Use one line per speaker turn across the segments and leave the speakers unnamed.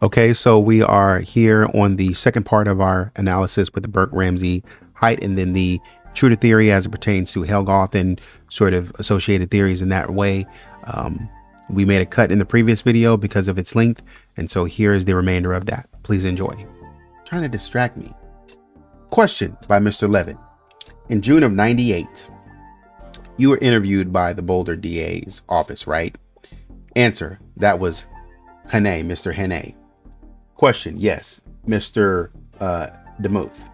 Okay, so we are here on the second part of our analysis with the Burke Ramsey height and then the Intruder theory as it pertains to Helgoth and sort of associated theories in that way. We made a cut in the previous video because of its length, and so here is the remainder of that. Please enjoy. Trying to distract me. Question by Mr. Levin. In June of '98, you were interviewed by the Boulder DA's office, right? Answer, that was Hene, Mr. Hene. Question, yes, Mr. Demuth.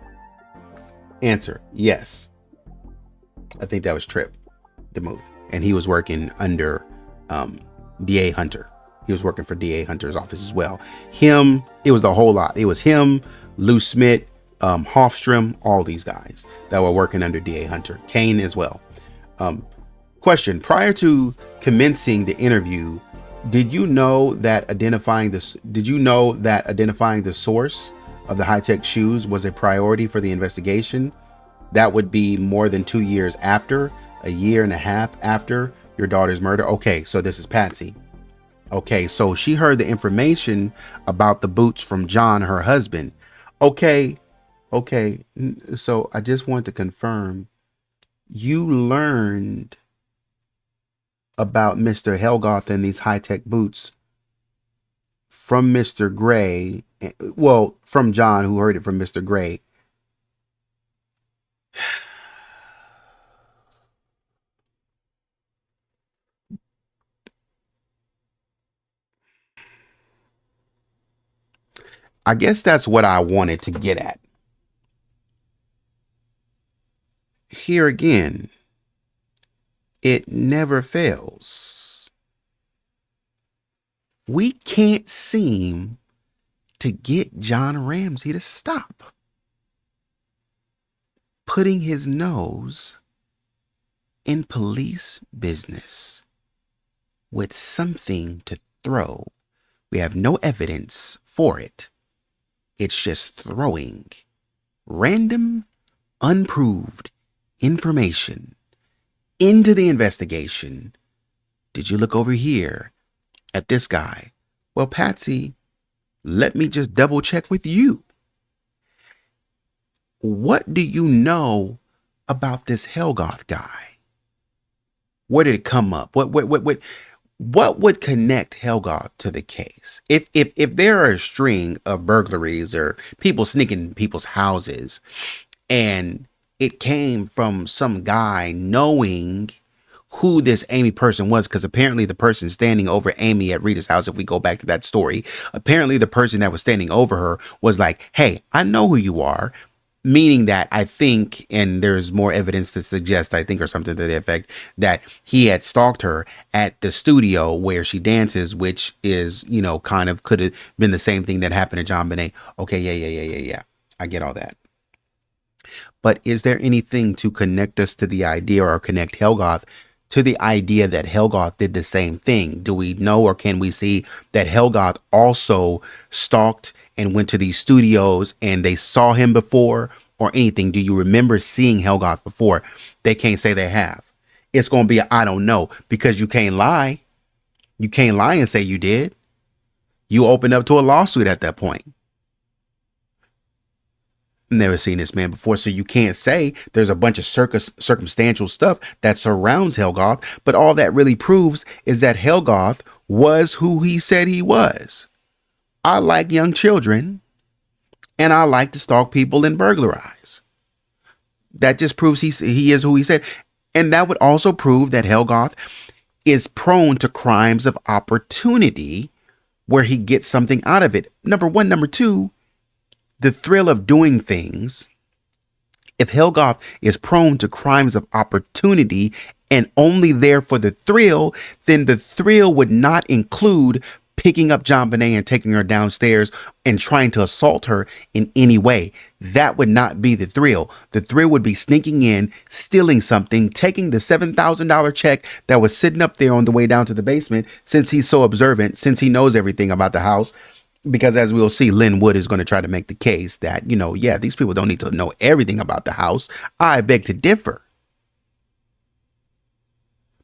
Answer, yes. I think that was Trip Demuth. And he was working under DA Hunter. He was working for DA Hunter's office as well. Him, it was the whole lot. It was him, Lou Smith, Hofstrom, all these guys that were working under DA Hunter. Kane as well. Question, prior to commencing the interview, did you know that identifying the source of the Hi-Tec shoes was a priority for the investigation? That would be more than 2 years after, a year and a half after your daughter's murder. Okay, so this is Patsy. Okay, so she heard the information about the boots from John, her husband. Okay, so I just want to confirm, you learned about Mr. Helgoth and these Hi-Tec boots from Mr. Gray, well, from John, who heard it from Mr. Gray. I guess that's what I wanted to get at. Here again, it never fails. We can't seem to get John Ramsey to stop putting his nose in police business with something to throw. We have no evidence for it. It's just throwing random, unproved information into the investigation. Did you look over here at this guy? Well, Patsy, let me just double check with you. What do you know about this Helgoth guy? Where did it come up? What would connect Helgoth to the case? If there are a string of burglaries or people sneaking in people's houses, and it came from some guy knowing who this Amy person was, because apparently the person standing over Amy at Rita's house, if we go back to that story, apparently the person that was standing over her was like, hey, I know who you are. Meaning that I think, and there's more evidence to suggest, I think, or something to the effect, that he had stalked her at the studio where she dances, which is, you know, kind of could have been the same thing that happened to JonBenét. Okay, yeah. I get all that. But is there anything to connect us to the idea or connect Helgoth to the idea that Helgoth did the same thing? Do we know or can we see that Helgoth also stalked and went to these studios and they saw him before or anything? Do you remember seeing Helgoth before? They can't say they have. It's going to be I don't know, because you can't lie. You can't lie and say you did. You open up to a lawsuit at that point. Never seen this man before, so you can't say. There's a bunch of circumstantial stuff that surrounds Helgoth, but all that really proves is that Helgoth was who he said he was. I like young children, and I like to stalk people and burglarize. That just proves he is who he said. And that would also prove that Helgoth is prone to crimes of opportunity where he gets something out of it. Number one. Number two, the thrill of doing things. If Helgoth is prone to crimes of opportunity and only there for the thrill, then the thrill would not include picking up JonBenét and taking her downstairs and trying to assault her in any way. That would not be the thrill. The thrill would be sneaking in, stealing something, taking the $7,000 check that was sitting up there on the way down to the basement, since he's so observant, since he knows everything about the house. Because as we'll see, Lynn Wood is going to try to make the case that, you know, yeah, these people don't need to know everything about the house. I beg to differ.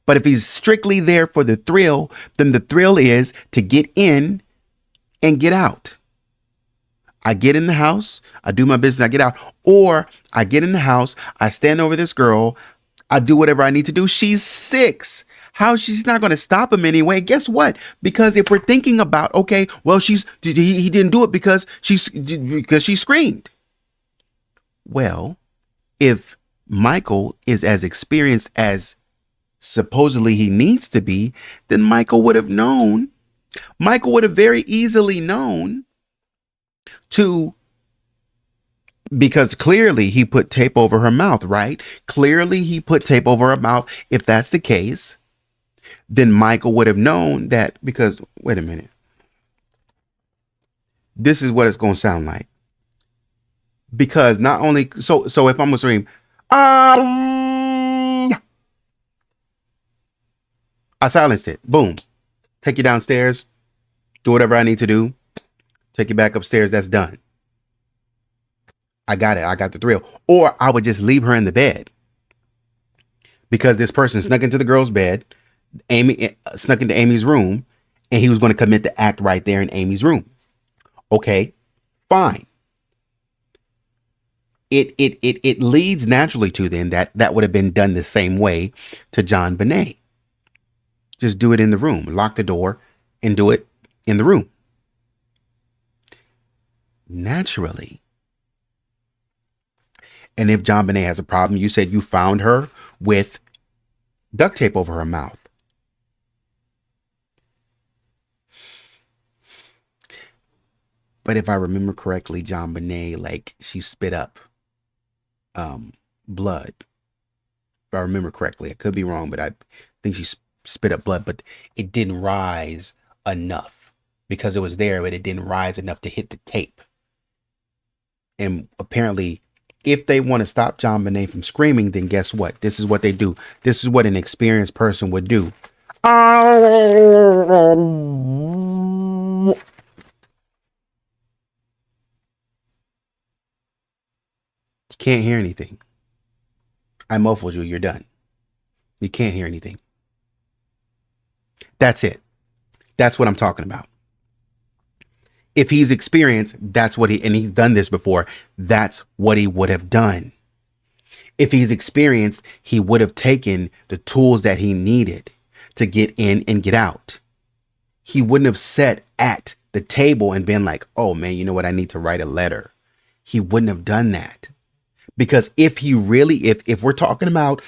But if he's strictly there for the thrill, then the thrill is to get in and get out. I get in the house, I do my business, I get out. Or I get in the house, I stand over this girl, I do whatever I need to do. She's 6. How she's not going to stop him anyway? Guess what? Because if we're thinking about, okay, well, he didn't do it because she screamed. Well, if Michael is as experienced as supposedly he needs to be, then Michael would have known. Michael would have very easily known to, because clearly he put tape over her mouth, right? Clearly he put tape over her mouth. If that's the case, then Michael would have known that, because, wait a minute. This is what it's going to sound like. Because not only, so if I'm going to scream, I silenced it. Boom. Take you downstairs. Do whatever I need to do. Take you back upstairs. That's done. I got it. I got the thrill. Or I would just leave her in the bed. Because this person snuck into the girl's bed. Amy snuck into Amy's room. And he was going to commit the act right there in Amy's room. Okay. Fine. It leads naturally to then that would have been done the same way to JonBenét. Just do it in the room. Lock the door and do it in the room. Naturally. And if JonBenét has a problem, you said you found her with duct tape over her mouth. But if I remember correctly, JonBenét, like, she spit up blood. If I remember correctly, I could be wrong, but I think she spit up blood, but it didn't rise enough because it was there, but it didn't rise enough to hit the tape. And apparently, if they want to stop JonBenét from screaming, then guess what? This is what they do. This is what an experienced person would do. You can't hear anything. I muffled you. You're done. You can't hear anything. That's it. That's what I'm talking about. If he's experienced, that's what and he's done this before, that's what he would have done. If he's experienced, he would have taken the tools that he needed to get in and get out. He wouldn't have sat at the table and been like, oh man, you know what? I need to write a letter. He wouldn't have done that. Because if he really, if we're talking about,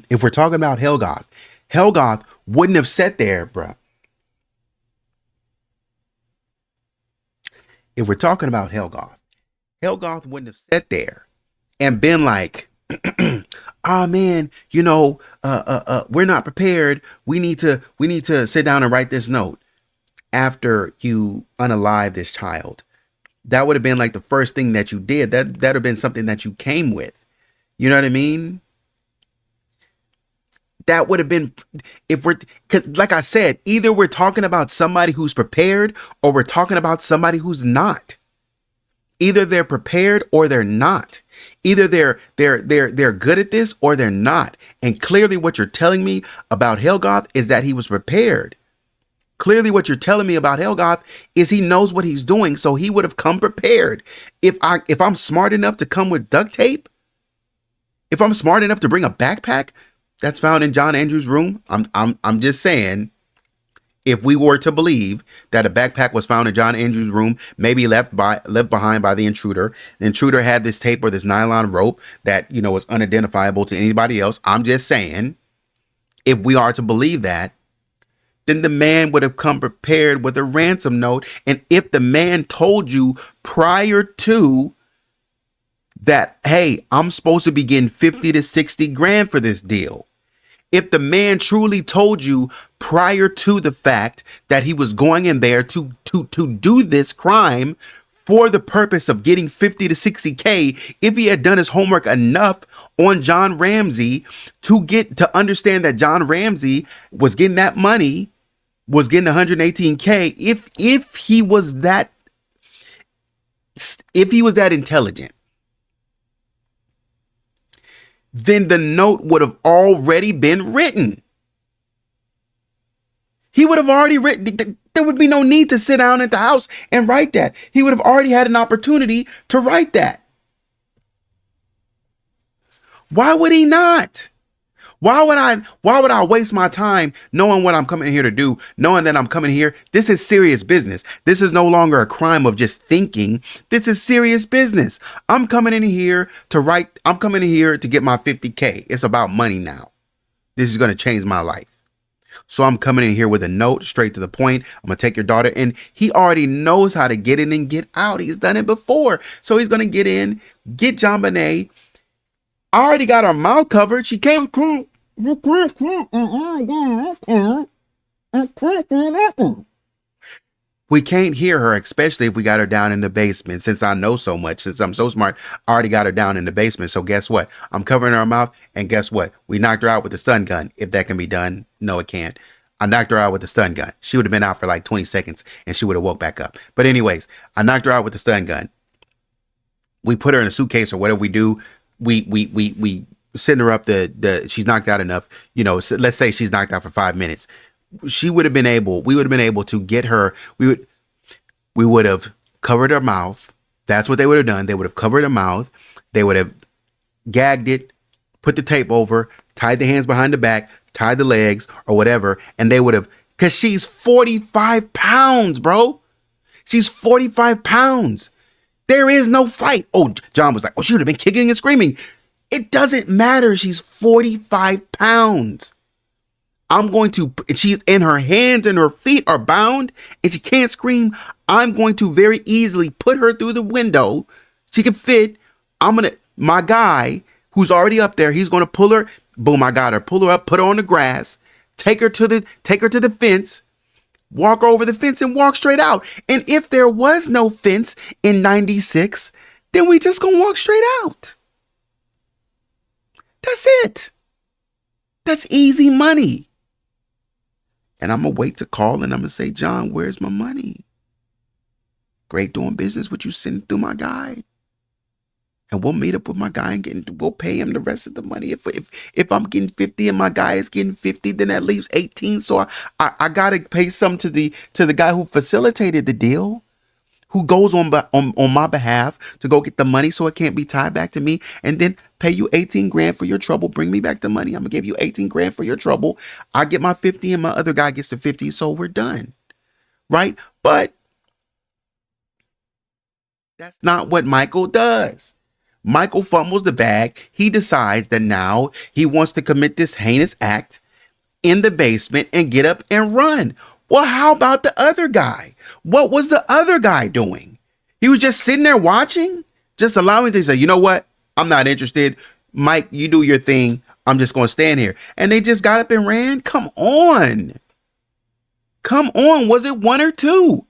if we're talking about Helgoth wouldn't have sat there, bruh. If we're talking about Helgoth wouldn't have sat there and been like, oh man, you know, we're not prepared. We need to sit down and write this note after you unalive this child. That would have been like the first thing that you did. That would have been something that you came with. You know what I mean? That would have been, because like I said, either we're talking about somebody who's prepared or we're talking about somebody who's not. Either they're prepared or they're not. Either they're good at this or they're not. And clearly what you're telling me about Helgoth is that he was prepared. Clearly what you're telling me about Helgoth is he knows what he's doing, so he would have come prepared. If I'm smart enough to come with duct tape, if I'm smart enough to bring a backpack that's found in John Andrews' room, I'm just saying, if we were to believe that a backpack was found in John Andrews' room, maybe left behind by the intruder had this tape or this nylon rope that, you know, was unidentifiable to anybody else. I'm just saying, if we are to believe that, then the man would have come prepared with a ransom note. And if the man told you prior to that, hey, I'm supposed to be getting 50 to 60 grand for this deal. If the man truly told you prior to the fact that he was going in there to do this crime for the purpose of getting 50 to 60K, if he had done his homework enough on John Ramsey to understand that John Ramsey was getting that money, was getting 118K, if he was that intelligent, then the note would have already been written. He would have already written. There would be no need to sit down at the house and write that. He would have already had an opportunity to write that. Why would he not? Why would I waste my time knowing what I'm coming here to do, knowing that I'm coming here? This is serious business. This is no longer a crime of just thinking. This is serious business. I'm coming in here to write. I'm coming in here to get my 50K. It's about money now. This is going to change my life. So I'm coming in here with a note, straight to the point. I'm going to take your daughter. And he already knows how to get in and get out. He's done it before. So he's going to get in, get JonBenét. I already got her mouth covered. She can't. We can't hear her, especially if we got her down in the basement. Since I know so much, since I'm so smart, I already got her down in the basement. So guess what? I'm covering her mouth. And guess what? We knocked her out with the stun gun. If that can be done. No, it can't. I knocked her out with the stun gun. She would have been out for like 20 seconds and she would have woke back up. But anyways, I knocked her out with the stun gun. We put her in a suitcase or whatever we do. We send her up she's knocked out enough, so let's say she's knocked out for 5 minutes. We would have been able to get her. We would have covered her mouth. That's what they would have done. They would have covered her mouth. They would have gagged it, put the tape over, tied the hands behind the back, tied the legs or whatever. And they would have, cause she's 45 pounds, bro. She's 45 pounds. There is no fight. Oh, John was like, she would have been kicking and screaming. It doesn't matter. She's 45 pounds. She's in her hands and her feet are bound and she can't scream. I'm going to very easily put her through the window. She can fit. My guy who's already up there, he's going to pull her. Boom, I got her. Pull her up, put her on the grass, take her to the fence, walk her over the fence and walk straight out. And if there was no fence in 96, then we just gonna walk straight out. That's it. That's easy money. And I'm going to wait to call and I'm going to say, John, where's my money? Great doing business with you, send through my guy. And we'll meet up with my guy and we'll pay him the rest of the money. If I'm getting 50 and my guy is getting 50, then that leaves 18. So I got to pay some to the guy who facilitated the deal, who goes on my behalf to go get the money so it can't be tied back to me, and then pay you 18 grand for your trouble. Bring me back the money. I'm gonna give you 18 grand for your trouble. I get my 50 and my other guy gets the 50. So we're done. Right? But that's not what Michael does. Michael fumbles the bag. He decides that now he wants to commit this heinous act in the basement and get up and run. Well, how about the other guy? What was the other guy doing? He was just sitting there watching, just allowing to say, you know what? I'm not interested. Mike, you do your thing. I'm just going to stand here. And they just got up and ran. Come on. Come on. Was it one or two?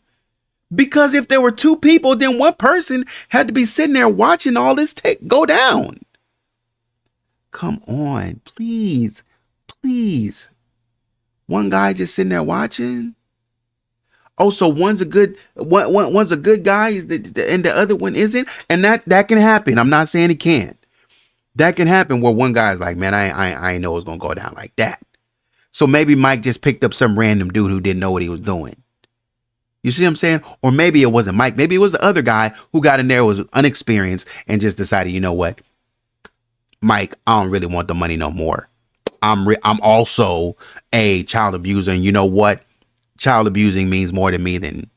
Because if there were two people, then one person had to be sitting there watching all this go down. Come on. Please. Please. One guy just sitting there watching. Oh, so one's a good guy and the other one isn't, and that can happen. I'm not saying it can't. That can happen where one guy's like, man, I know it's gonna go down like that. So maybe Mike just picked up some random dude who didn't know what he was doing. You see what I'm saying? Or maybe it wasn't Mike. Maybe it was the other guy who got in there, was unexperienced, and just decided, you know what, Mike, I don't really want the money no more. I'm also a child abuser, and you know what? Child abusing means more to me than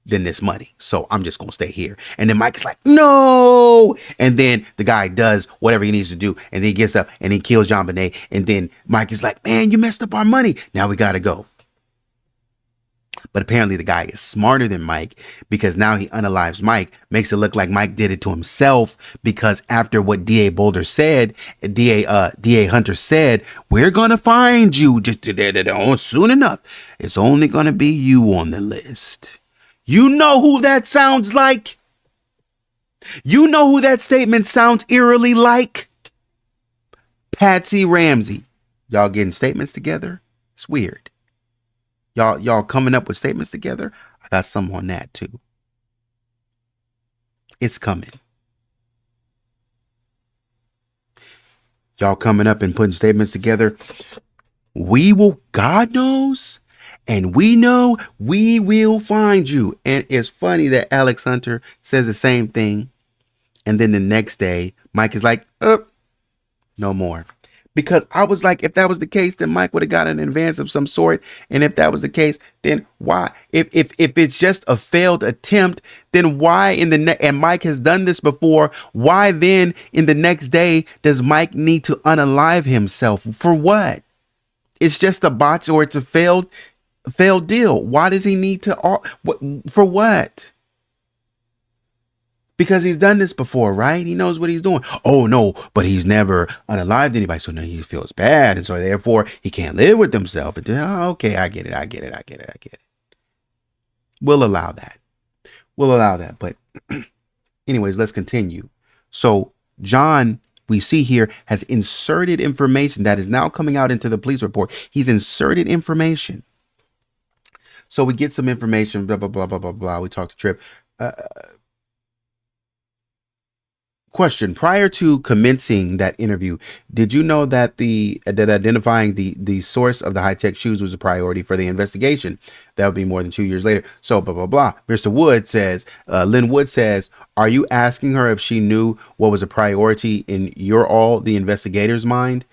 this money. So I'm just gonna stay here. And then Mike is like, no. And then the guy does whatever he needs to do, and then he gets up and he kills JonBenét. And then Mike is like, man, you messed up our money. Now we gotta go. But apparently the guy is smarter than Mike, because now he unalives Mike, makes it look like Mike did it to himself, because after what DA Boulder said, DA Hunter said, we're going to find you just soon enough. It's only going to be you on the list. You know who that sounds like? You know who that statement sounds eerily like? Patsy Ramsey. Y'all getting statements together? It's weird. Y'all coming up with statements together? I got some on that too. It's coming. Y'all coming up and putting statements together. We will, God knows, And we know we will find you. And it's funny that Alex Hunter says the same thing. And then the next day, Mike is like, no more. Because I was like, if that was the case, then Mike would have got an advance of some sort. And if that was the case, then why? If it's just a failed attempt, then why in the and Mike has done this before, why then in the next day does Mike need to unalive himself? For what? It's just a botch or it's a failed deal. Why does he need to for what? Because he's done this before, right? He knows what he's doing. Oh no, but he's never unalived anybody, so now he feels bad, and so therefore he can't live with himself. And okay, I get it. We'll allow that. But anyways, let's continue. So John, we see here, has inserted information that is now coming out into the police report. He's inserted information. So we get some information, blah, blah, blah, blah, blah, blah. We talk to Trip. Question: prior to commencing that interview, did you know that that identifying the source of the Hi-Tec shoes was a priority for the investigation? That would be more than 2 years later. So blah blah blah. Mr. Wood says, Lynn Wood says, are you asking her if she knew what was a priority in the investigator's mind?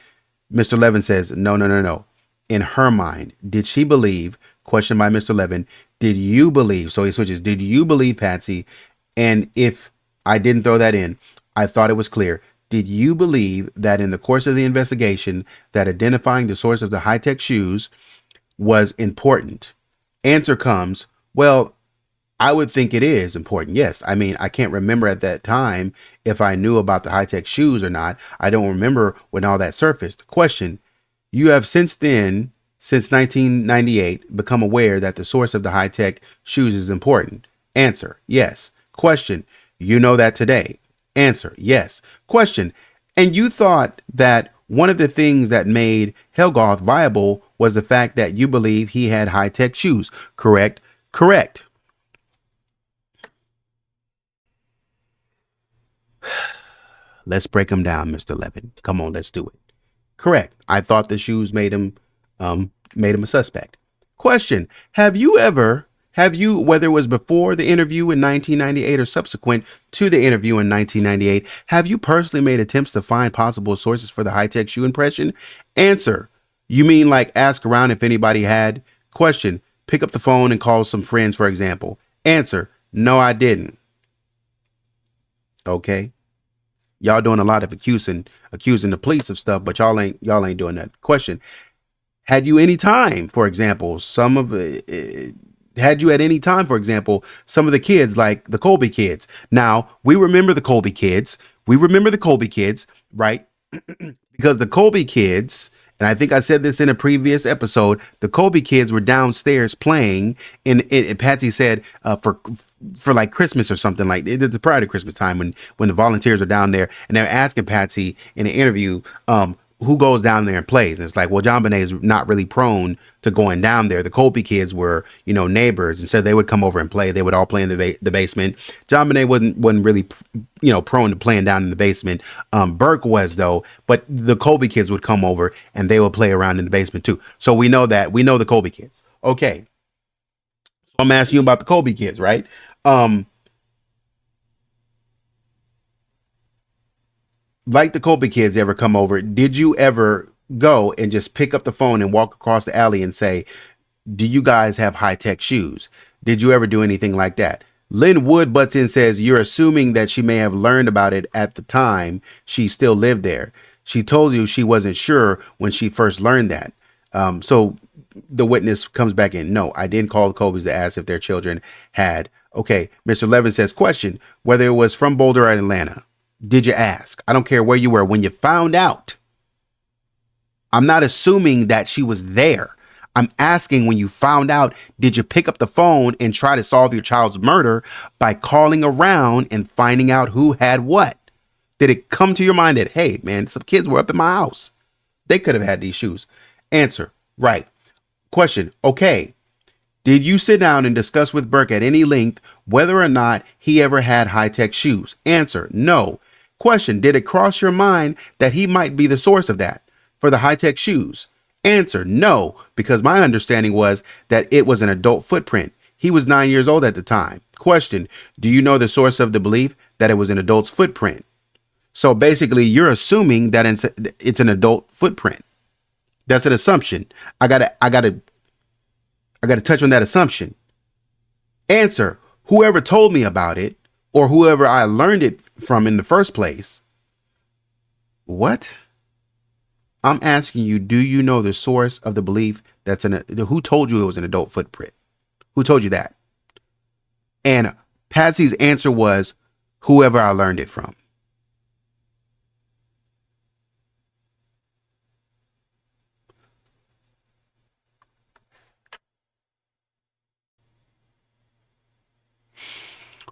Mr. Levin says, no. In her mind, did she believe? Question by Mr. Levin: did you believe? So he switches. Did you believe Patsy? And if I didn't throw that in, I thought it was clear. Did you believe that in the course of the investigation that identifying the source of the Hi-Tec shoes was important? Answer comes, well, I would think it is important. Yes. I mean, I can't remember at that time if I knew about the Hi-Tec shoes or not. I don't remember when all that surfaced. Question: you have since 1998, become aware that the source of the Hi-Tec shoes is important. Answer: yes. Question: you know that today? Answer: yes. Question: and you thought that one of the things that made Helgoth viable was the fact that you believe he had Hi-Tec shoes, correct? Correct. Let's break them down, Mr. Levin. Come on, let's do it. Correct. I thought the shoes made him a suspect. Question: have you, whether it was before the interview in 1998 or subsequent to the interview in 1998, have you personally made attempts to find possible sources for the Hi-Tec shoe impression? Answer: you mean like ask around if anybody had? Question: pick up the phone and call some friends, for example. Answer: no, I didn't. Okay. Y'all doing a lot of accusing the police of stuff, but y'all ain't doing that. Question: had you any time, for example, had you at any time, for example, some of the kids, like the Colby kids? Now, we remember the Colby kids. Right? Because the Colby kids, and I think I said this in a previous episode, the Colby kids were downstairs playing, and Patsy said for like Christmas or something, like it's prior to Christmas time when the volunteers are down there, and they're asking Patsy in an interview, who goes down there and plays. And it's like, well, JonBenét is not really prone to going down there. The Colby kids were, neighbors, and so they would come over and play. They would all play in the basement. JonBenét wasn't really, prone to playing down in the basement. Burke was, though, but the Colby kids would come over and they would play around in the basement too. So we know the Colby kids. Okay. So I'm asking you about the Colby kids, right? Like the Colby kids ever come over, did you ever go and just pick up the phone and walk across the alley and say, do you guys have Hi-Tec shoes? Did you ever do anything like that? Lynn Wood butts in, says, you're assuming that she may have learned about it at the time she still lived there. She told you she wasn't sure when she first learned that. So the witness comes back in. No, I didn't call the Colbys to ask if their children had. Okay. Mr. Levin says, question: whether it was from Boulder or Atlanta, did you ask? I don't care where you were. When you found out, I'm not assuming that she was there. I'm asking, when you found out, did you pick up the phone and try to solve your child's murder by calling around and finding out who had what? Did it come to your mind that, hey, man, some kids were up in my house, they could have had these shoes? Answer: right. Question: okay. Did you sit down and discuss with Burke at any length whether or not he ever had Hi-Tec shoes? Answer: no. Question: did it cross your mind that he might be the source of that for the Hi-Tec shoes? Answer, no, because my understanding was that it was an adult footprint. He was 9 years old at the time. Question, do you know the source of the belief that it was an adult's footprint? So basically, you're assuming that it's an adult footprint. That's an assumption. I gotta touch on that assumption. Answer, whoever told me about it, or whoever I learned it from in the first place. What? I'm asking you, do you know the source of the belief who told you it was an adult footprint? Who told you that? And Patsy's answer was, whoever I learned it from.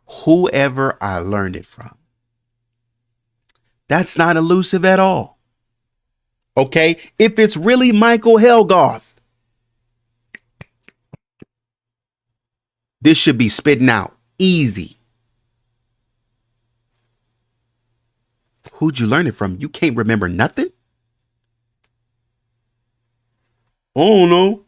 Whoever I learned it from. That's not elusive at all. Okay? If it's really Michael Helgoth, this should be spitting out easy. Who'd you learn it from? You can't remember nothing? Oh no.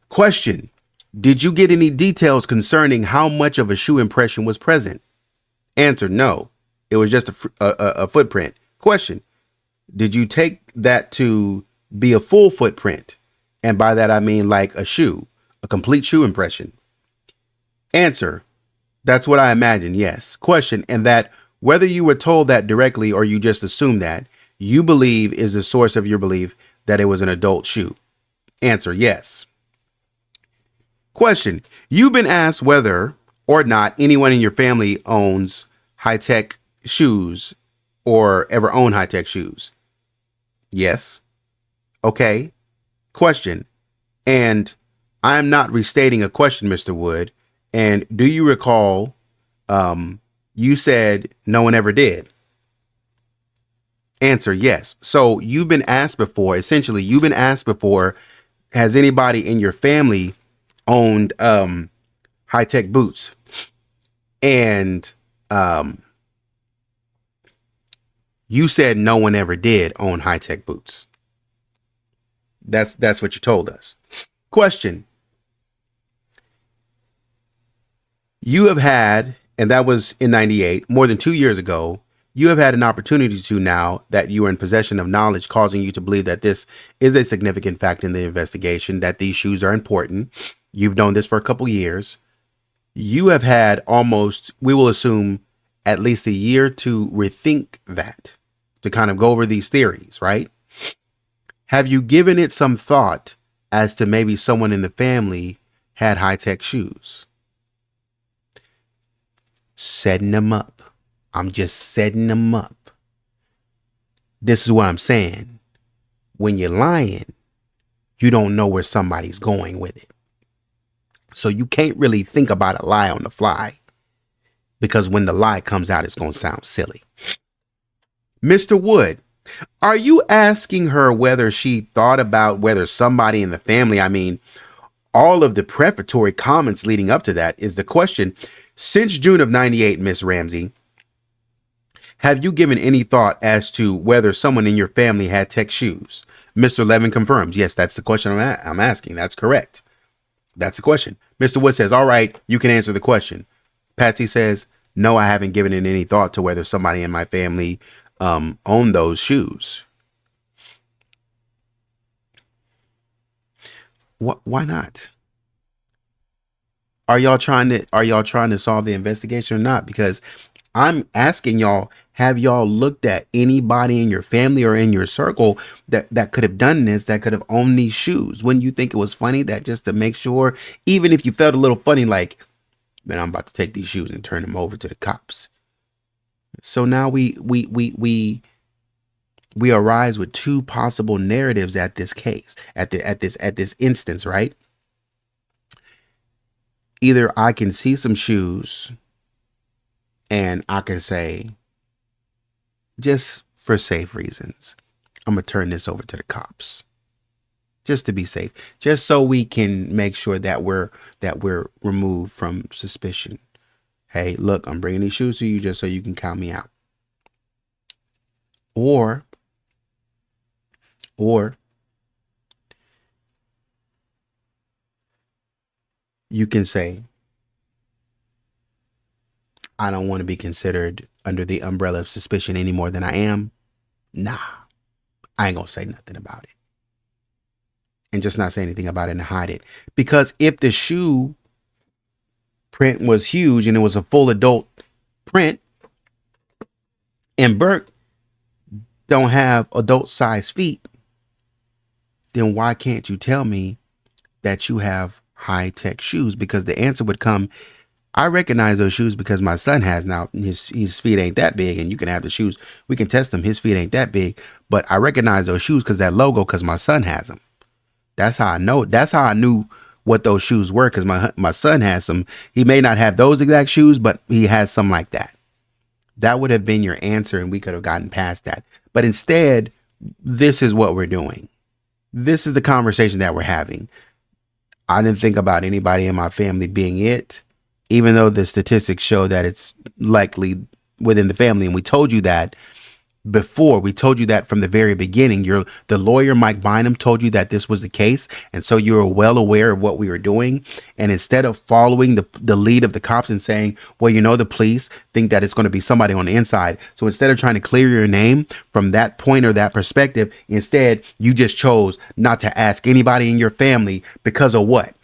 Question, did you get any details concerning how much of a shoe impression was present? Answer, no. It was just a footprint. Question, did you take that to be a full footprint? And by that, I mean like a shoe, a complete shoe impression. Answer, that's what I imagine, yes. Question, and that whether you were told that directly or you just assumed that, you believe is the source of your belief that it was an adult shoe. Answer, yes. Question, you've been asked whether or not anyone in your family owns Hi-Tec shoes or ever own Hi-Tec shoes. Yes. Okay. Question, and I'm not restating a question, Mr. Wood. And do you recall you said no one ever did? Answer, yes. So you've been asked before, essentially, you've been asked before, has anybody in your family owned Hi-Tec boots? And you said no one ever did own Hi-Tec boots. That's what you told us. Question, you have had, and that was in 98, more than 2 years ago, you have had an opportunity to, now that you are in possession of knowledge causing you to believe that this is a significant fact in the investigation, that these shoes are important. You've known this for a couple years. You have had almost, we will assume, at least a year to rethink that, to kind of go over these theories, right? Have you given it some thought as to maybe someone in the family had Hi-Tec shoes? Setting them up. I'm just setting them up. This is what I'm saying. When you're lying, you don't know where somebody's going with it. So you can't really think about a lie on the fly, because when the lie comes out, it's going to sound silly. Mr. Wood, are you asking her whether she thought about whether somebody in the family, I mean, all of the prefatory comments leading up to that is the question. Since June of 98, Miss Ramsey, have you given any thought as to whether someone in your family had tech shoes? Mr. Levin confirms. Yes, that's the question I'm asking. That's correct. That's the question. Mr. Wood says, all right, you can answer the question. Patsy says, no, I haven't given it any thought to whether somebody in my family owned those shoes. Why not? Are y'all trying to solve the investigation or not? Because I'm asking y'all, have y'all looked at anybody in your family or in your circle that could have done this, that could have owned these shoes? Wouldn't you think it was funny that just to make sure, even if you felt a little funny, like, man, I'm about to take these shoes and turn them over to the cops. So now we arise with two possible narratives at this case, at this instance, right? Either I can see some shoes and I can say, just for safe reasons, I'm going to turn this over to the cops. Just to be safe. Just so we can make sure that we're removed from suspicion. Hey, look, I'm bringing these shoes to you just so you can count me out. Or you can say, I don't want to be considered under the umbrella of suspicion any more than I am. Nah, I ain't gonna say nothing about it. And just not say anything about it and hide it. Because if the shoe print was huge and it was a full adult print, and Burke don't have adult size feet, then why can't you tell me that you have high-tech shoes? Because the answer would come, I recognize those shoes because my son has now. His feet ain't that big, and you can have the shoes. We can test them. His feet ain't that big, but I recognize those shoes because that logo, because my son has them. That's how I know. That's how I knew what those shoes were, because my son has some. He may not have those exact shoes, but he has some like that. That would have been your answer, and we could have gotten past that. But instead, this is what we're doing. This is the conversation that we're having. I didn't think about anybody in my family being it, even though the statistics show that it's likely within the family. And we told you that before. We told you that from the very beginning. The lawyer, Mike Bynum, told you that this was the case. And so you were well aware of what we were doing. And instead of following the lead of the cops and saying, well, the police think that it's going to be somebody on the inside. So instead of trying to clear your name from that point or that perspective, instead, you just chose not to ask anybody in your family because of what?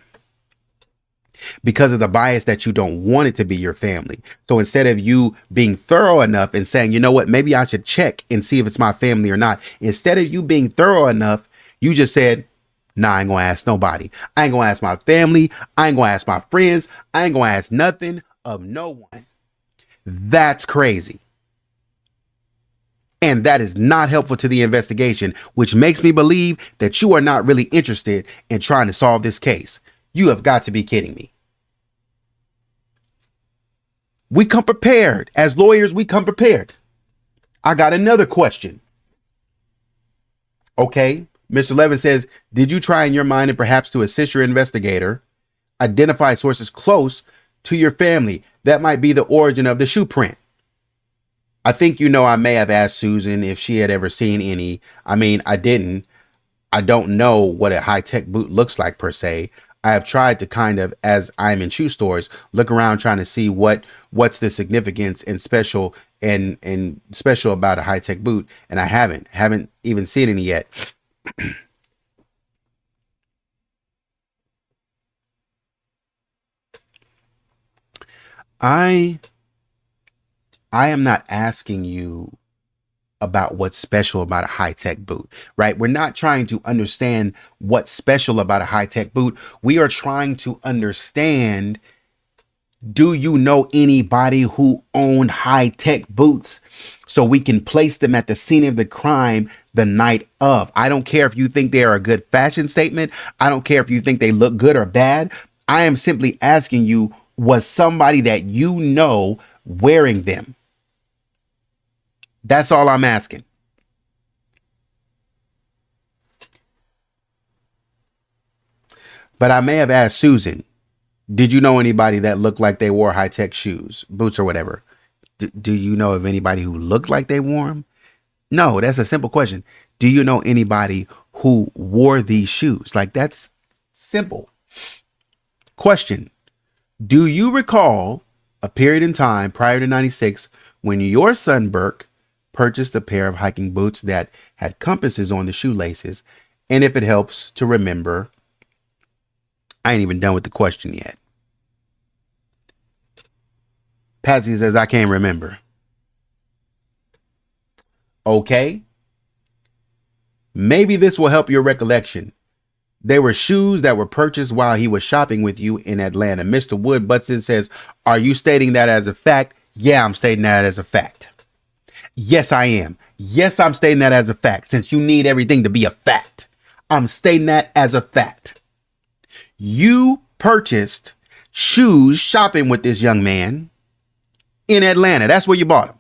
Because of the bias that you don't want it to be your family. So instead of you being thorough enough and saying, you know what, maybe I should check and see if it's my family or not. Instead of you being thorough enough, you just said, nah, I ain't gonna ask nobody. I ain't gonna ask my family. I ain't gonna ask my friends. I ain't gonna ask nothing of no one. That's crazy. And that is not helpful to the investigation, which makes me believe that you are not really interested in trying to solve this case. You have got to be kidding me. We come prepared. As lawyers, we come prepared. I got another question. Okay. Mr. Levin says, did you try in your mind and perhaps to assist your investigator, identify sources close to your family that might be the origin of the shoe print? I think I may have asked Susan if she had ever seen any. I mean, I didn't. I don't know what a high-tech boot looks like per se. I have tried to kind of, as I'm in shoe stores, look around trying to see what's the significance and special and special about a high-tech boot, and I haven't even seen any yet. I am not asking you about what's special about a high-tech boot, right? We're not trying to understand what's special about a high-tech boot. We are trying to understand, do you know anybody who owned high-tech boots so we can place them at the scene of the crime the night of? I don't care if you think they are a good fashion statement. I don't care if you think they look good or bad. I am simply asking you, was somebody that you know wearing them? That's all I'm asking. But I may have asked Susan, did you know anybody that looked like they wore high-tech shoes, boots or whatever? Do you know of anybody who looked like they wore them? No, that's a simple question. Do you know anybody who wore these shoes? Like, that's simple. Question. Do you recall a period in time prior to 96 when your son Burke purchased a pair of hiking boots that had compasses on the shoelaces? And if it helps to remember, I ain't even done with the question yet. Patsy says, I can't remember. Okay. Maybe this will help your recollection. They were shoes that were purchased while he was shopping with you in Atlanta. Mr. Wood Butson says, are you stating that as a fact? Yeah, I'm stating that as a fact. Yes, I am. Yes, I'm stating that as a fact. Since you need everything to be a fact, I'm stating that as a fact. You purchased shoes shopping with this young man in Atlanta. That's where you bought them.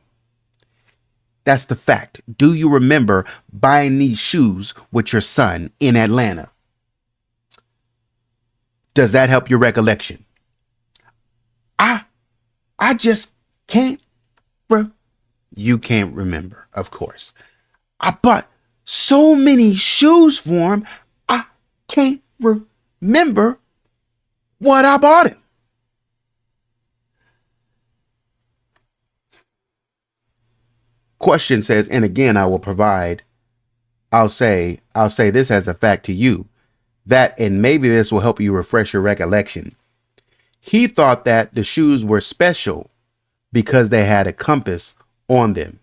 That's the fact. Do you remember buying these shoes with your son in Atlanta? Does that help your recollection? I just can't. You can't remember, of course. I bought so many shoes for him, I can't remember What? I bought him. Question says, and again, I'll say this as a fact to you, that, and maybe this will help you refresh your recollection. He thought that the shoes were special because they had a compass on them.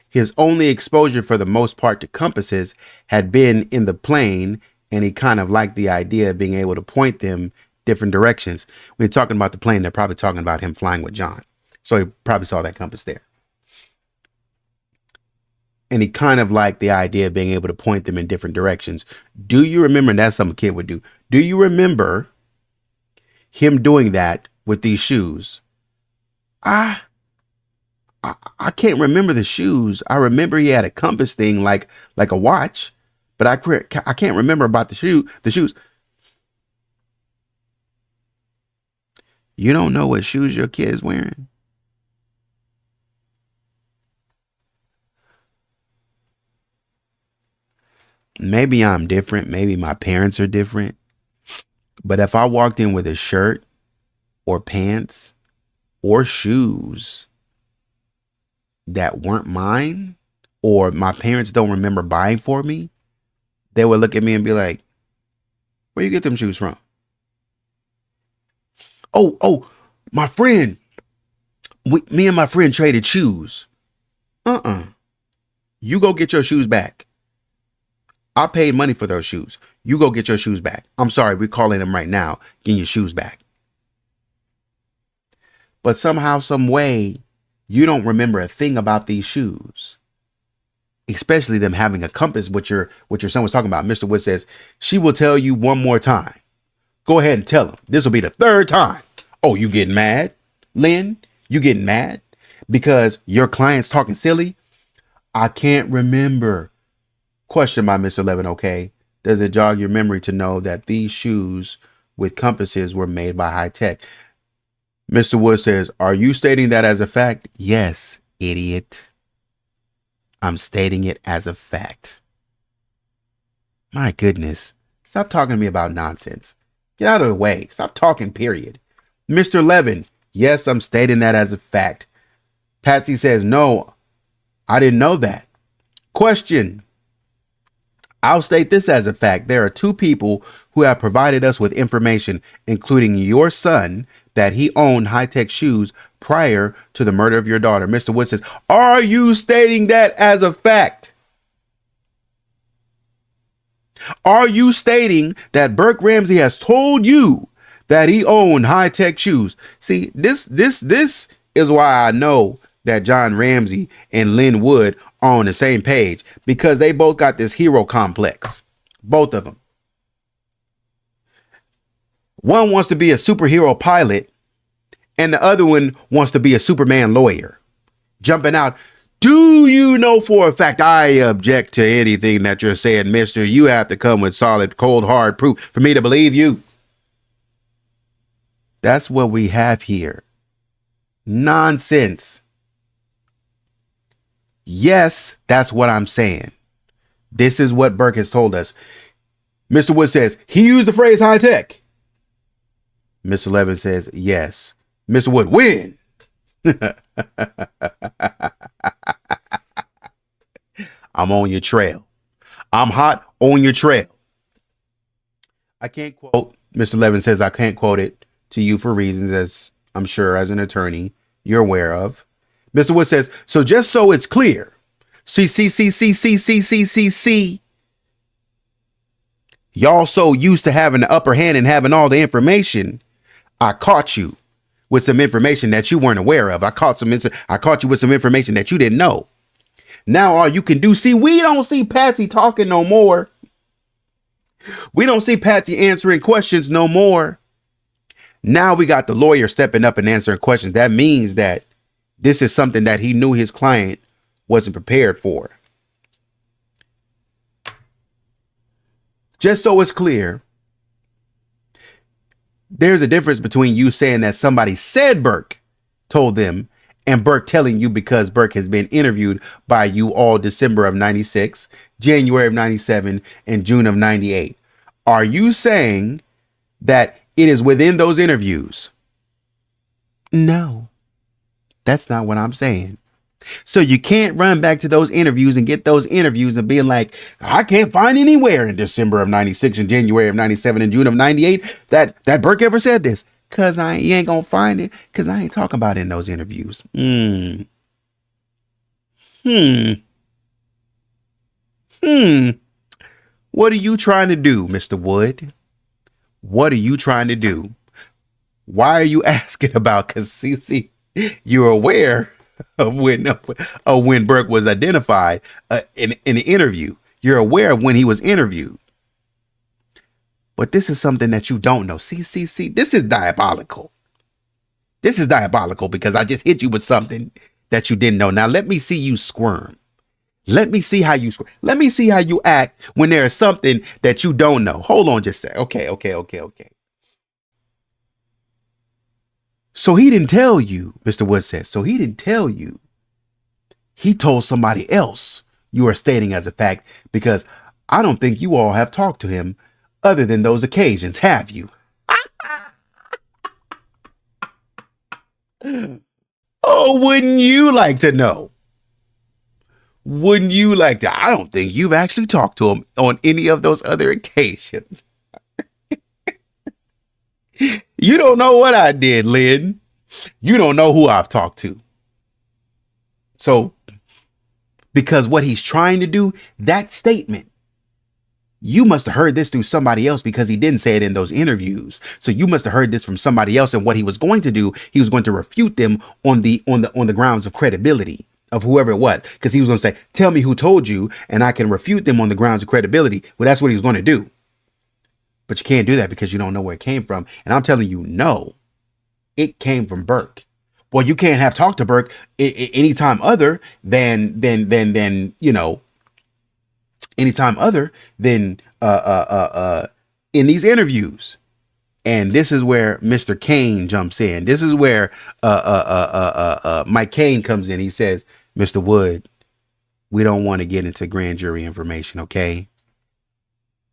His only exposure for the most part to compasses had been in the plane, and he kind of liked the idea of being able to point them different directions. When you're talking about the plane, they're probably talking about him flying with John. So he probably saw that compass there. And he kind of liked the idea of being able to point them in different directions. Do you remember? And that's something a kid would do. Do you remember him doing that with these shoes? I can't remember the shoes. I remember he had a compass thing like a watch, but I can't remember about the shoes. You don't know what shoes your kid is wearing? Maybe I'm different. Maybe my parents are different. But if I walked in with a shirt or pants or shoes that weren't mine, or my parents don't remember buying for me, they would look at me and be like, where you get them shoes from? Oh, my friend. Me and my friend traded shoes. You go get your shoes back. I paid money for those shoes. You go get your shoes back. I'm sorry, we're calling them right now, getting your shoes back. But somehow, some way, you don't remember a thing about these shoes, especially them having a compass, what your son was talking about. Mr. Wood says, she will tell you one more time. Go ahead and tell him. This will be the third time. Oh, you getting mad, Lynn? You getting mad because your client's talking silly? I can't remember. Question by Mr. Levin. Okay. Does it jog your memory to know that these shoes with compasses were made by Hi-Tec? Mr. Wood says, are you stating that as a fact? Yes, idiot. I'm stating it as a fact. My goodness. Stop talking to me about nonsense. Get out of the way. Stop talking, period. Mr. Levin, yes, I'm stating that as a fact. Patsy says, no, I didn't know that. Question. I'll state this as a fact. There are two people who have provided us with information, including your son, that he owned Hi-Tec shoes prior to the murder of your daughter. Mr. Wood says, are you stating that as a fact? Are you stating that Burke Ramsey has told you that he owned Hi-Tec shoes? See, this is why I know that John Ramsey and Lynn Wood are on the same page, because they both got this hero complex. Both of them. One wants to be a superhero pilot, and the other one wants to be a Superman lawyer. Jumping out. Do you know for a fact I object to anything that you're saying, mister? You have to come with solid, cold, hard proof for me to believe you. That's what we have here. Nonsense. Yes, that's what I'm saying. This is what Burke has told us. Mr. Wood says, he used the phrase Hi-Tec. Mr. Levin says, yes. Mr. Wood, when? I'm on your trail. I'm hot on your trail. I can't quote. Mr. Levin says I can't quote it to you for reasons, as I'm sure as an attorney you're aware of. Mr. Wood says, so just so it's clear, see, y'all so used to having the upper hand and having all the information, I caught you with some information that you weren't aware of. I caught you with some information that you didn't know. Now all you can do, see, we don't see Patsy talking no more. We don't see Patsy answering questions no more. Now we got the lawyer stepping up and answering questions. That means that this is something that he knew his client wasn't prepared for. Just so it's clear, there's a difference between you saying that somebody said Burke told them and Burke telling you because Burke has been interviewed by you all December of 96, January of 97, and June of 98. Are you saying that It is within those interviews. No, that's not what I'm saying. So you can't run back to those interviews and get those interviews and being like, I can't find anywhere in December of 96 and January of 97 and June of 98 that Burke ever said this. Cause you ain't gonna find it. Cause I ain't talking about it in those interviews. What are you trying to do, Mr. Wood? What are you trying to do? Why are you asking about? Cause see, you're aware of when Burke was identified in the interview. You're aware of when he was interviewed. But this is something that you don't know. See, this is diabolical. This is diabolical because I just hit you with something that you didn't know. Now let me see you squirm. Let me see how you squirm. Let me see how you act when there is something that you don't know. Hold on just a second. Okay. So he didn't tell you, Mr. Wood says. So he didn't tell you. He told somebody else you are stating as a fact, because I don't think you all have talked to him other than those occasions, have you? Oh, wouldn't you like to know? Wouldn't you like to? I don't think you've actually talked to him on any of those other occasions. You don't know what I did, Lynn. You don't know who I've talked to. So, because what he's trying to do, that statement, you must have heard this through somebody else because he didn't say it in those interviews. So you must have heard this from somebody else. And what he was going to do, he was going to refute them on the grounds of credibility of whoever it was. Because he was going to say, tell me who told you, and I can refute them on the grounds of credibility. Well, that's what he was going to do. But you can't do that because you don't know where it came from. And I'm telling you, no, it came from Burke. Well, you can't have talked to Burke anytime other than anytime other than in these interviews. And this is where Mr. Kane jumps in. This is where Mike Kane comes in. He says, Mr. Wood, we don't want to get into grand jury information, okay?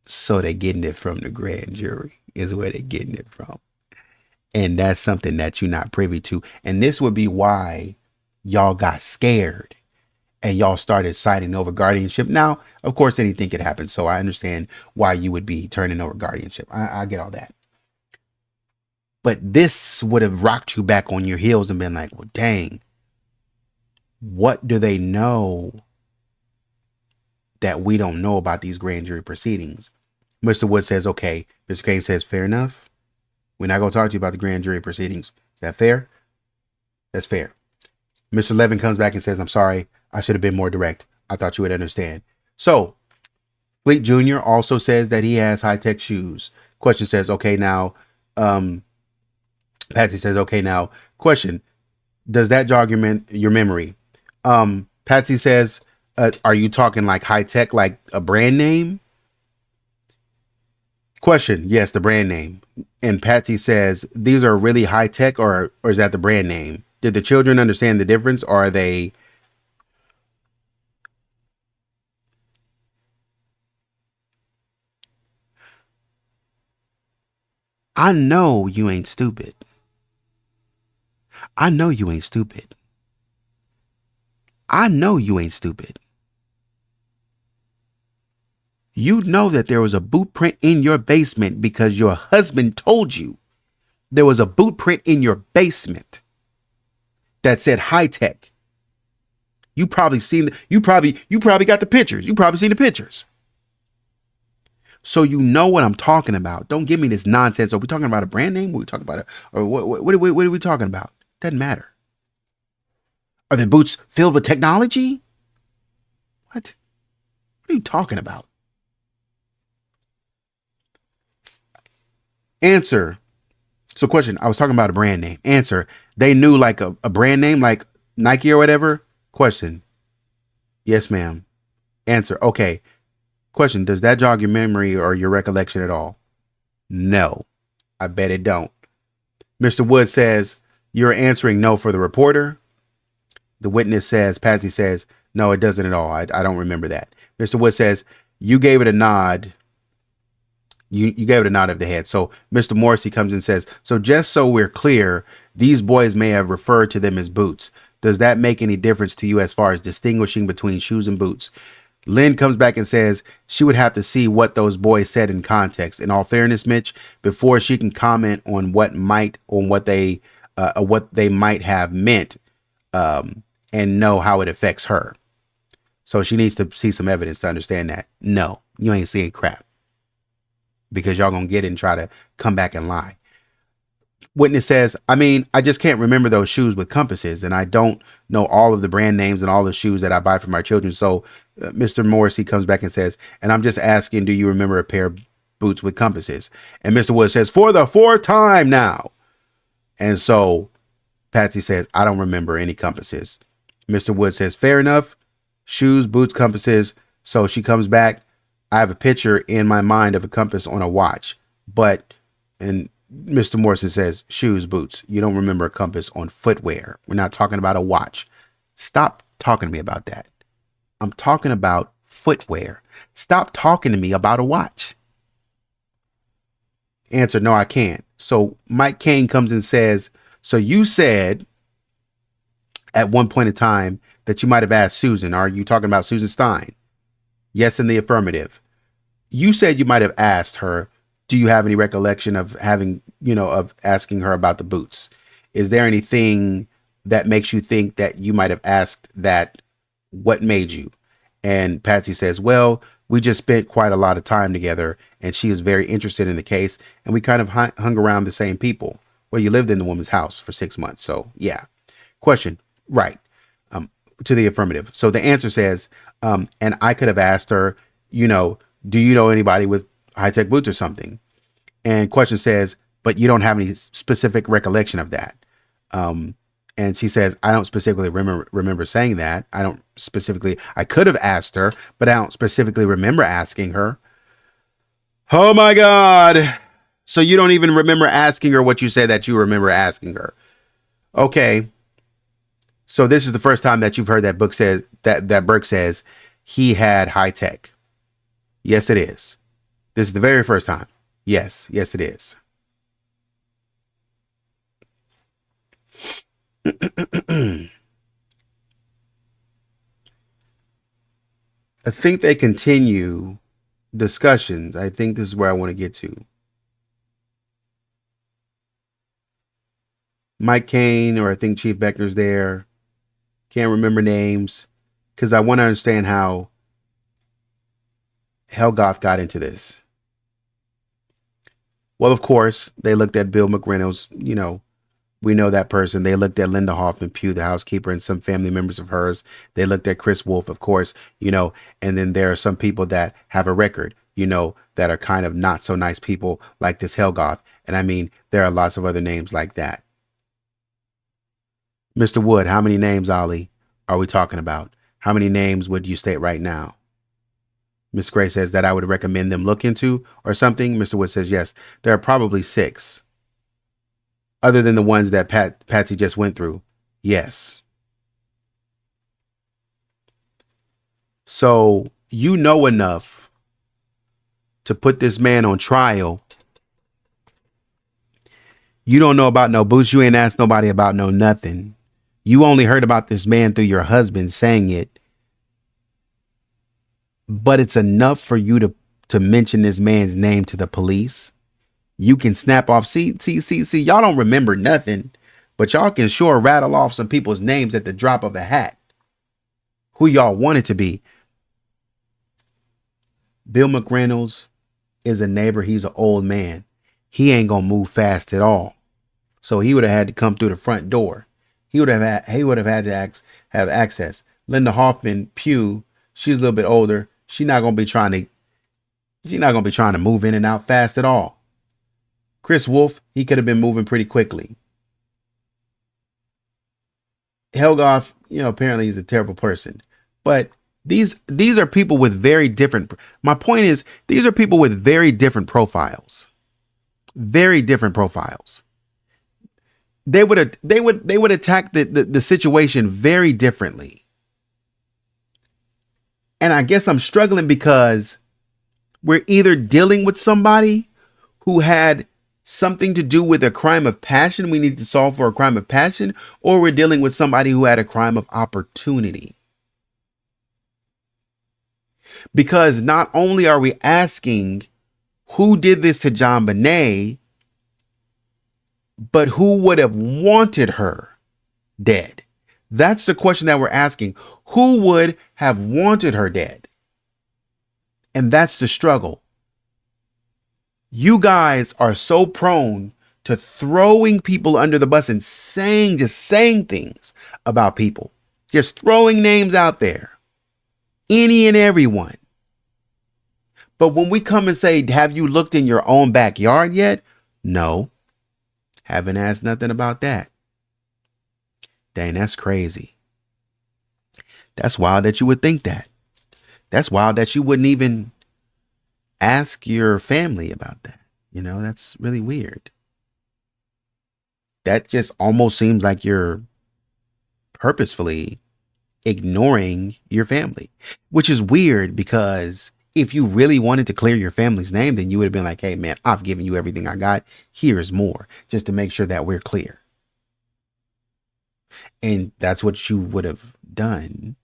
So they're getting it from the grand jury is where they're getting it from. And that's something that you're not privy to. And this would be why y'all got scared and y'all started signing over guardianship. Now, of course, anything could happen. So I understand why you would be turning over guardianship. I get all that. But this would have rocked you back on your heels and been like, well, dang, what do they know that we don't know about these grand jury proceedings? Mr. Wood says, okay. Mr. Kane says, fair enough. We're not going to talk to you about the grand jury proceedings. Is that fair? That's fair. Mr. Levin comes back and says, I'm sorry. I should have been more direct. I thought you would understand. So Fleet Jr. also says that he has Hi-Tec shoes. Question says, okay, now, Patsy says, okay, now, question, does that jog your memory? Patsy says, are you talking like Hi-Tec, like a brand name? Question, yes, the brand name. And Patsy says, these are really Hi-Tec, or is that the brand name? Did the children understand the difference, or are they... I know you ain't stupid. I know you ain't stupid. I know you ain't stupid. You know that there was a boot print in your basement because your husband told you there was a boot print in your basement that said Hi-Tec. You probably got the pictures. You probably seen the pictures. So you know what I'm talking about. Don't give me this nonsense. Are we talking about a brand name? Are we talking about what are we talking about? Doesn't matter. Are the boots filled with technology? What? What are you talking about? Answer. So question, I was talking about a brand name. Answer, they knew like a brand name like Nike or whatever? Question, yes, ma'am. Answer, okay. Question, does that jog your memory or your recollection at all? No, I bet it don't. Mr. Wood says, you're answering no for the reporter. The witness says, Patsy says, no, it doesn't at all. I don't remember that. Mr. Wood says, you gave it a nod You gave it a nod of the head. So Mr. Morrissey comes and says, so just so we're clear, these boys may have referred to them as boots. Does that make any difference to you as far as distinguishing between shoes and boots? Lynn comes back and says she would have to see what those boys said in context. In all fairness, Mitch, before she can comment on what they might have meant, and know how it affects her. So she needs to see some evidence to understand that. No, you ain't seeing crap, because y'all gonna get it and try to come back and lie. Witness says, I mean, I just can't remember those shoes with compasses, and I don't know all of the brand names and all the shoes that I buy for my children. So Mr. Morrissey comes back and says, and I'm just asking, do you remember a pair of boots with compasses? And Mr. Wood says, for the fourth time now. And so Patsy says, I don't remember any compasses. Mr. Wood says, fair enough. Shoes, boots, compasses. So she comes back. I have a picture in my mind of a compass on a watch, and Mr. Morrison says, shoes, boots. You don't remember a compass on footwear. We're not talking about a watch. Stop talking to me about that. I'm talking about footwear. Stop talking to me about a watch. Answer, no, I can't. So Mike Kane comes and says, so you said at one point in time that you might have asked Susan. Are you talking about Susan Stein? Yes, in the affirmative. You said you might have asked her, do you have any recollection of of asking her about the boots? Is there anything that makes you think that you might have asked that? What made you? And Patsy says, well, we just spent quite a lot of time together, and she is very interested in the case, and we kind of hung around the same people. Well, you lived in the woman's house for 6 months. So yeah. Question. Right. To the affirmative. So the answer says, and I could have asked her, do you know anybody with Hi-Tec boots or something? And question says, but you don't have any specific recollection of that. And she says, I don't specifically remember saying that. I could have asked her, but I don't specifically remember asking her. Oh my God. So you don't even remember asking her what you said that you remember asking her. Okay. So this is the first time that you've heard that Burke says he had Hi-Tec. Yes, it is. This is the very first time. Yes, it is. I think they continue discussions. I think this is where I want to get to. Mike Kane, or I think Chief Beckner's there. Can't remember names, because I want to understand how Helgoth got into this. Well, of course, they looked at Bill McReynolds. We know that person. They looked at Linda Hoffman Pugh, the housekeeper, and some family members of hers. They looked at Chris Wolf, of course, and then there are some people that have a record, that are kind of not so nice people, like this Helgoth. And I mean, there are lots of other names like that. Mr. Wood, how many names, Ollie, are we talking about? How many names would you state right now? Miss Gray says that I would recommend them look into or something. Mr. Wood says, yes, there are probably 6. Other than the ones that Patsy just went through. Yes. So you know enough to put this man on trial. You don't know about no boots. You ain't asked nobody about no nothing. You only heard about this man through your husband saying it. But it's enough for you to mention this man's name to the police. You can snap off. See, y'all don't remember nothing, but y'all can sure rattle off some people's names at the drop of a hat. Who y'all want it to be. Bill McReynolds is a neighbor. He's an old man. He ain't gonna move fast at all. So he would have had to come through the front door. He would have had to have access. Linda Hoffman Pugh, she's a little bit older. She's not gonna be trying to move in and out fast at all. Chris Wolf, he could have been moving pretty quickly. Helgoth, apparently he's a terrible person. But these are people with very different. My point is, these are people with very different profiles. Very different profiles. They would attack the situation very differently. And I guess I'm struggling because We're either dealing with somebody who had something to do with a crime of passion we need to solve for a crime of passion, or we're dealing with somebody who had a crime of opportunity. Because not only are we asking who did this to JonBenét, but who would have wanted her dead? That's the question that we're asking. Who would have wanted her dead? And that's the struggle. You guys are so prone to throwing people under the bus and just saying things about people. Just throwing names out there. Any and everyone. But when we come and say, have you looked in your own backyard yet? No. Haven't asked nothing about that. Dang, that's crazy. That's wild that you would think that. That's wild that you wouldn't even ask your family about that. You know, that's really weird. That just almost seems like you're purposefully ignoring your family, which is weird because if you really wanted to clear your family's name, then you would have been like, hey, man, I've given you everything I got. Here's more, just to make sure that we're clear. And that's what you would have done.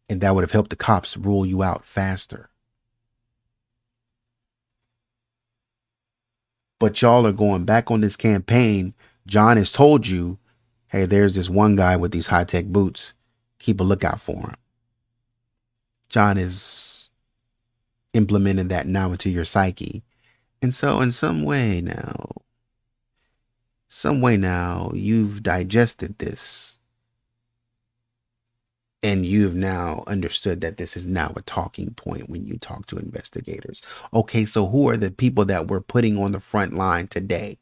And that would have helped the cops rule you out faster. But y'all are going back on this campaign. John has told you, hey, there's this one guy with these high-tech boots. Keep a lookout for him. John is implementing that now into your psyche. And so in some way now, you've digested this. And you've now understood that this is now a talking point when you talk to investigators. Okay, so who are the people that we're putting on the front line today?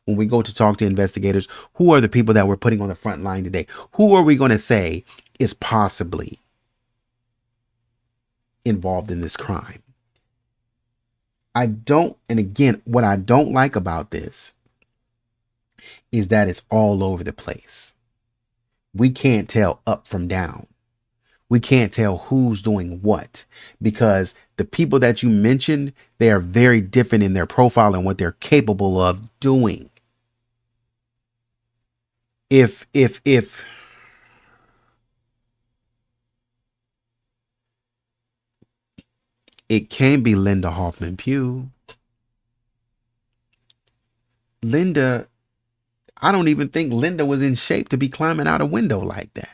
When we go to talk to investigators, who are the people that we're putting on the front line today? Who are we going to say is possibly involved in this crime? And again, what I don't like about this is that it's all over the place. We can't tell up from down. We can't tell who's doing what because the people that you mentioned, they are very different in their profile and what they're capable of doing. If it can't be Linda Hoffman Pugh. Linda, I don't even think Linda was in shape to be climbing out a window like that.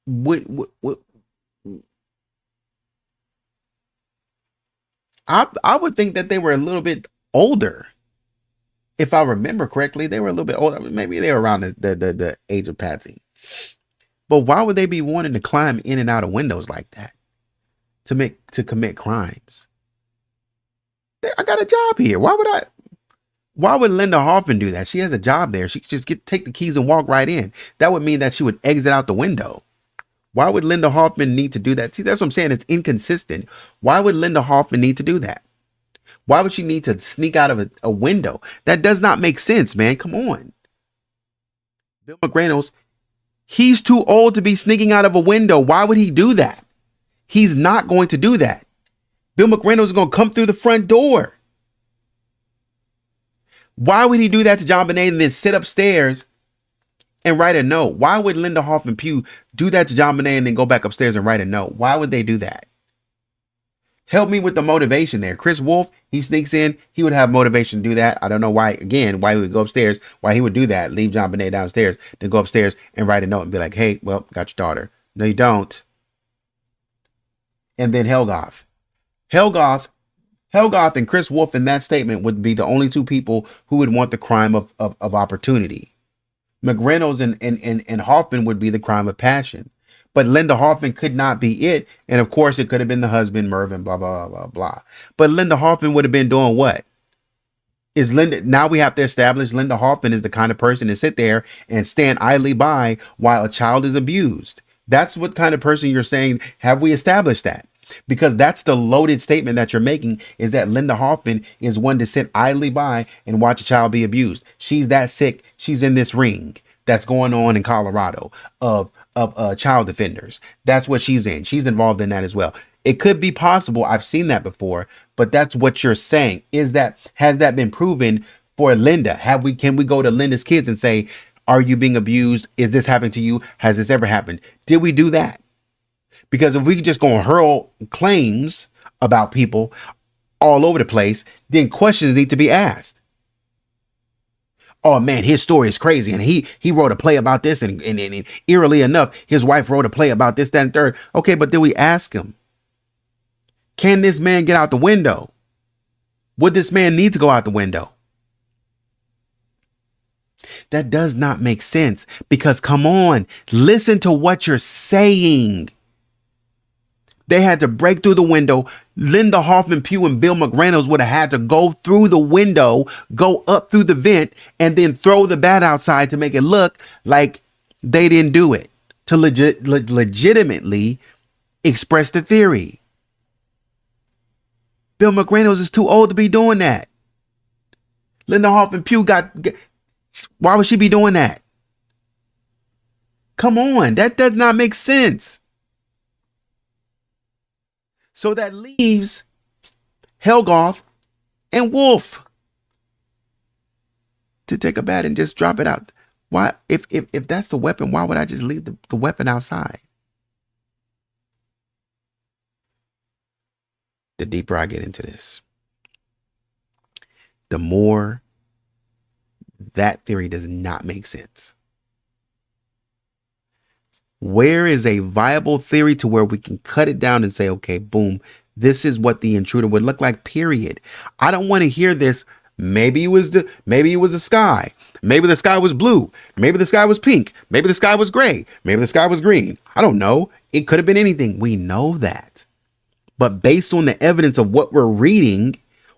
What I would think that they were a little bit older. If I remember correctly, they were a little bit older. Maybe they were around the age of Patsy. But why would they be wanting to climb in and out of windows like that to commit crimes? I got a job here. Why would Linda Hoffman do that? She has a job there. She could just take the keys and walk right in. That would mean that she would exit out the window. Why would Linda Hoffman need to do that? See, that's what I'm saying. It's inconsistent. Why would Linda Hoffman need to do that? Why would she need to sneak out of a window? That does not make sense, man. Come on. Bill McReynolds, he's too old to be sneaking out of a window. Why would he do that? He's not going to do that. Bill McReynolds is going to come through the front door. Why would he do that to JonBenét and then sit upstairs and write a note? Why would Linda Hoffman Pugh do that to JonBenét and then go back upstairs and write a note? Why would they do that? Help me with the motivation there. Chris Wolf, he sneaks in. He would have motivation to do that. I don't know why he would go upstairs, why he would do that. Leave JonBenét downstairs, then go upstairs and write a note and be like, hey, well, got your daughter. No, you don't. And then Helgoth and Chris Wolf in that statement would be the only two people who would want the crime of opportunity. McReynolds and Hoffman would be the crime of passion. But Linda Hoffman could not be it. And of course, it could have been the husband, Mervyn, blah, blah, blah, blah. But Linda Hoffman would have been doing what? Now we have to establish Linda Hoffman is the kind of person to sit there and stand idly by while a child is abused. That's what kind of person you're saying. Have we established that? Because that's the loaded statement that you're making, is that Linda Hoffman is one to sit idly by and watch a child be abused. She's that sick. She's in this ring that's going on in Colorado of of child defenders. That's what she's in. She's involved in that as well. It could be possible. I've seen that before, but that's what you're saying. Has that been proven for Linda? Can we go to Linda's kids and say, are you being abused? Is this happening to you? Has this ever happened? Did we do that? Because if we just go and hurl claims about people all over the place, then questions need to be asked. Oh man, his story is crazy, and he wrote a play about this, and eerily enough, his wife wrote a play about this, that, and third. Okay, but did we ask him? Can this man get out the window? Would this man need to go out the window? That does not make sense, because come on, listen to what you're saying. They had to break through the window. Linda Hoffman Pugh and Bill McReynolds would have had to go through the window, go up through the vent, and then throw the bat outside to make it look like they didn't do it, to legitimately express the theory. Bill McReynolds is too old to be doing that. Linda Hoffman Pugh why would she be doing that? Come on, that does not make sense. So that leaves Helgoth and Wolf to take a bat and just drop it out. Why, if that's the weapon, why would I just leave the weapon outside? The deeper I get into this, the more that theory does not make sense. Where is a viable theory to where we can cut it down and say, okay, boom, this is what the intruder would look like, period. I don't want to hear this. Maybe it was the sky. Maybe the sky was blue. Maybe the sky was pink. Maybe the sky was gray. Maybe the sky was green. I don't know. It could have been anything. We know that. But based on the evidence of what we're reading,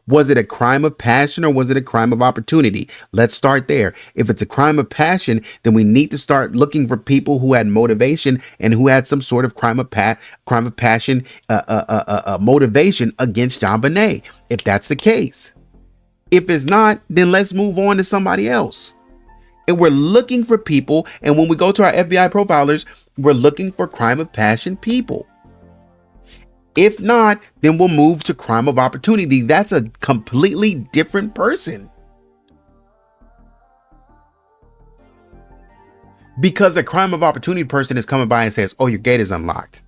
was it a crime of passion or was it a crime of opportunity? Let's start there. If it's a crime of passion, then we need to start looking for people who had motivation and who had some sort of crime of passion motivation against JonBenét, if that's the case. If it's not, then let's move on to somebody else. And we're looking for people, and when we go to our FBI profilers, we're looking for crime of passion people. If not, then we'll move to crime of opportunity. That's a completely different person. Because a crime of opportunity person is coming by and says, oh, your gate is unlocked.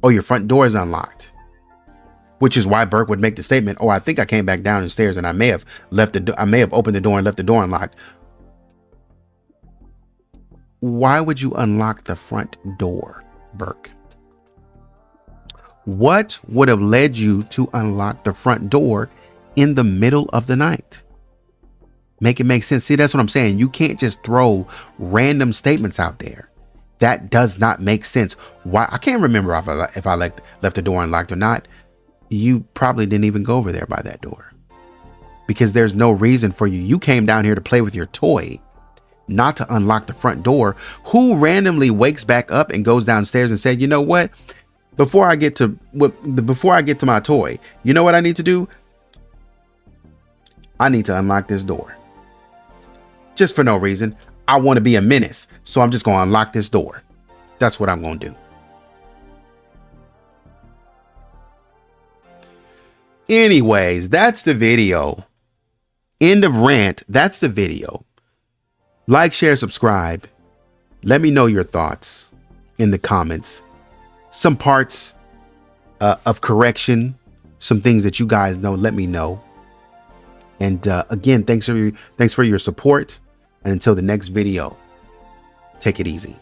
Oh, your front door is unlocked. Which is why Burke would make the statement, oh, I think I came back down the stairs and I may have opened the door and left the door unlocked. Why would you unlock the front door, Burke? What would have led you to unlock the front door in the middle of the night? Make it make sense. See, that's what I'm saying. You can't just throw random statements out there. That does not make sense. Why? I can't remember if I left the door unlocked or not. You probably didn't even go over there by that door, because there's no reason for you. You came down here to play with your toy, not to unlock the front door. Who randomly wakes back up and goes downstairs and said, you know what? Before I get to my toy, you know what I need to do? I need to unlock this door. Just for no reason. I want to be a menace, so I'm just going to unlock this door. That's what I'm going to do. Anyways, that's the video. End of rant. That's the video. Like, share, subscribe. Let me know your thoughts in the comments. Some parts of correction, some things that you guys know, let me know. And again, thanks for your support. And until the next video, take it easy.